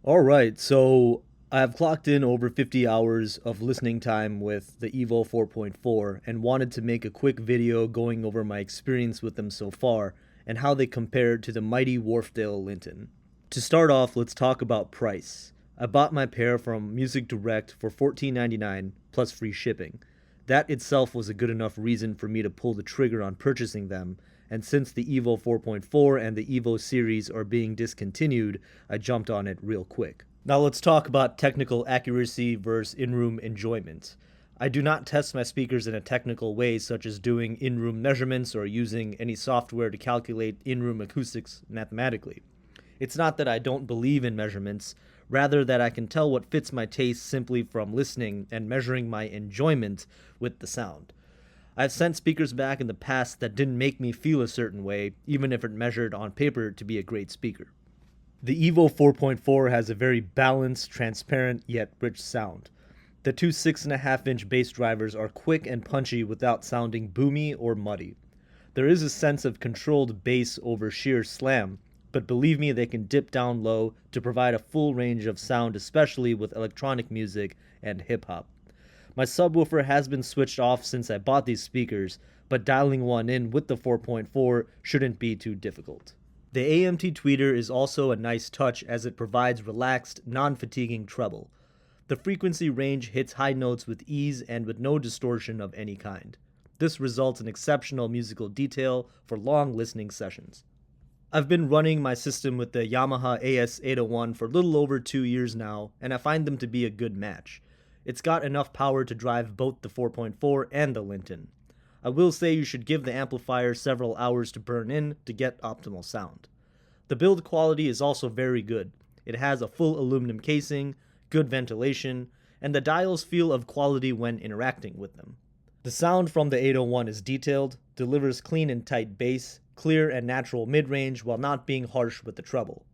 Alright, so I've clocked in over 50 hours of listening time with the Evo 4.4 and wanted to make a quick video going over my experience with them so far and how they compare to the mighty Wharfedale Linton. To start off, let's talk about price. I bought my pair from Music Direct for $14.99 plus free shipping. That itself was a good enough reason for me to pull the trigger on purchasing them, and since the Evo 4.4 and the Evo series are being discontinued, I jumped on it real quick. Now let's talk about technical accuracy versus in-room enjoyment. I do not test my speakers in a technical way, such as doing in-room measurements or using any software to calculate in-room acoustics mathematically. It's not that I don't believe in measurements, rather that I can tell what fits my taste simply from listening and measuring my enjoyment with the sound. I've sent speakers back in the past that didn't make me feel a certain way, even if it measured on paper to be a great speaker. The Evo 4.4 has a very balanced, transparent, yet rich sound. The two 6.5-inch bass drivers are quick and punchy without sounding boomy or muddy. There is a sense of controlled bass over sheer slam, but believe me, they can dip down low to provide a full range of sound, especially with electronic music and hip-hop. My subwoofer has been switched off since I bought these speakers, but dialing one in with the 4.4 shouldn't be too difficult. The AMT tweeter is also a nice touch as it provides relaxed, non-fatiguing treble. The frequency range hits high notes with ease and with no distortion of any kind. This results in exceptional musical detail for long listening sessions. I've been running my system with the Yamaha A-S801 for a little over 2 years now, and I find them to be a good match. It's got enough power to drive both the 4.4 and the Linton. I will say you should give the amplifier several hours to burn in to get optimal sound. The build quality is also very good. It has a full aluminum casing, good ventilation, and the dials feel of quality when interacting with them. The sound from the 801 is detailed, delivers clean and tight bass, clear and natural mid-range while not being harsh with the treble.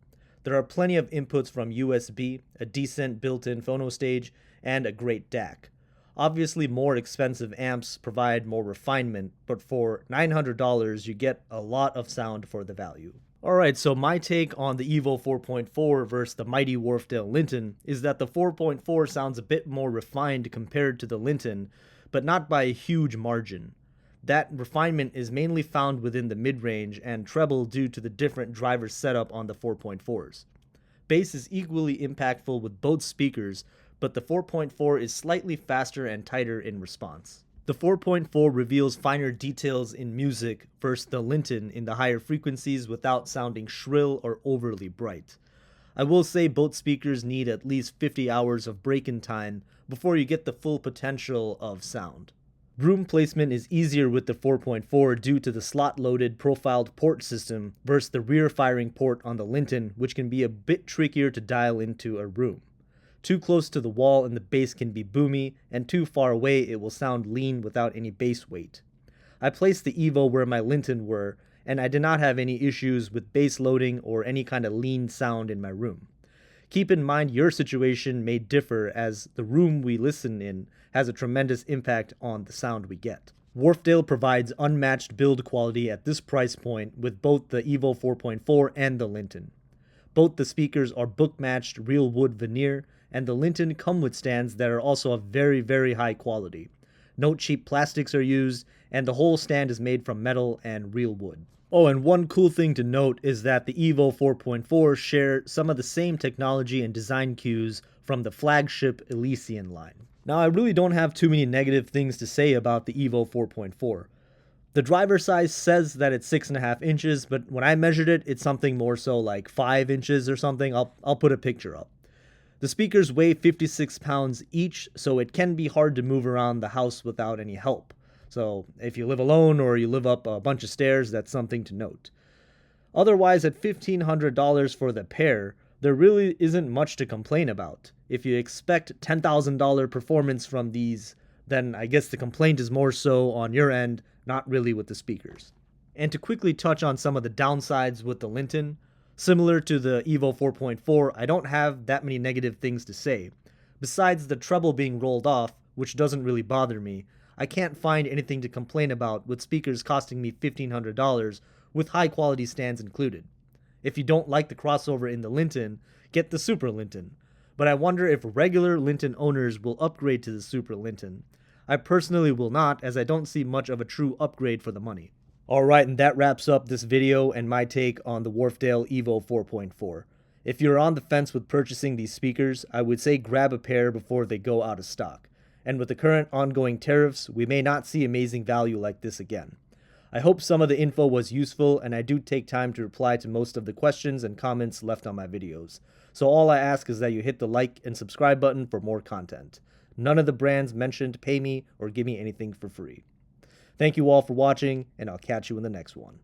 There are plenty of inputs from USB, a decent built-in phono stage, and a great DAC. Obviously more expensive amps provide more refinement, but for $900 you get a lot of sound for the value. Alright, so my take on the Evo 4.4 versus the mighty Wharfedale Linton is that the 4.4 sounds a bit more refined compared to the Linton, but not by a huge margin. That refinement is mainly found within the mid-range and treble due to the different driver setup on the 4.4s. Bass is equally impactful with both speakers, but the 4.4 is slightly faster and tighter in response. The 4.4 reveals finer details in music versus the Linton in the higher frequencies without sounding shrill or overly bright. I will say both speakers need at least 50 hours of break-in time before you get the full potential of sound. Room placement is easier with the 4.4 due to the slot-loaded profiled port system versus the rear-firing port on the Linton, which can be a bit trickier to dial into a room. Too close to the wall and the bass can be boomy, and too far away it will sound lean without any bass weight. I placed the Evo where my Linton were, and I did not have any issues with bass loading or any kind of lean sound in my room. Keep in mind your situation may differ as the room we listen in has a tremendous impact on the sound we get. Wharfedale provides unmatched build quality at this price point with both the Evo 4.4 and the Linton. Both the speakers are book-matched real wood veneer, and the Linton come with stands that are also of very high quality. No cheap plastics are used, and the whole stand is made from metal and real wood. Oh, and one cool thing to note is that the Evo 4.4 share some of the same technology and design cues from the flagship Elysian line. Now, I really don't have too many negative things to say about the Evo 4.4. The driver size says that it's 6.5 inches, but when I measured it, it's something more so like 5 inches or something. I'll put a picture up. The speakers weigh 56 pounds each, so it can be hard to move around the house without any help. So if you live alone or you live up a bunch of stairs, that's something to note. Otherwise, at $1,500 for the pair, there really isn't much to complain about. If you expect $10,000 performance from these, then I guess the complaint is more so on your end, not really with the speakers. And to quickly touch on some of the downsides with the Linton, similar to the Evo 4.4, I don't have that many negative things to say. Besides the treble being rolled off, which doesn't really bother me, I can't find anything to complain about with speakers costing me $1,500 with high quality stands included. If you don't like the crossover in the Linton, get the Super Linton. But I wonder if regular Linton owners will upgrade to the Super Linton. I personally will not, as I don't see much of a true upgrade for the money. Alright, and that wraps up this video and my take on the Wharfedale Evo 4.4. If you're on the fence with purchasing these speakers, I would say grab a pair before they go out of stock. And with the current ongoing tariffs, we may not see amazing value like this again. I hope some of the info was useful, and I do take time to reply to most of the questions and comments left on my videos. So all I ask is that you hit the like and subscribe button for more content. None of the brands mentioned pay me or give me anything for free. Thank you all for watching, and I'll catch you in the next one.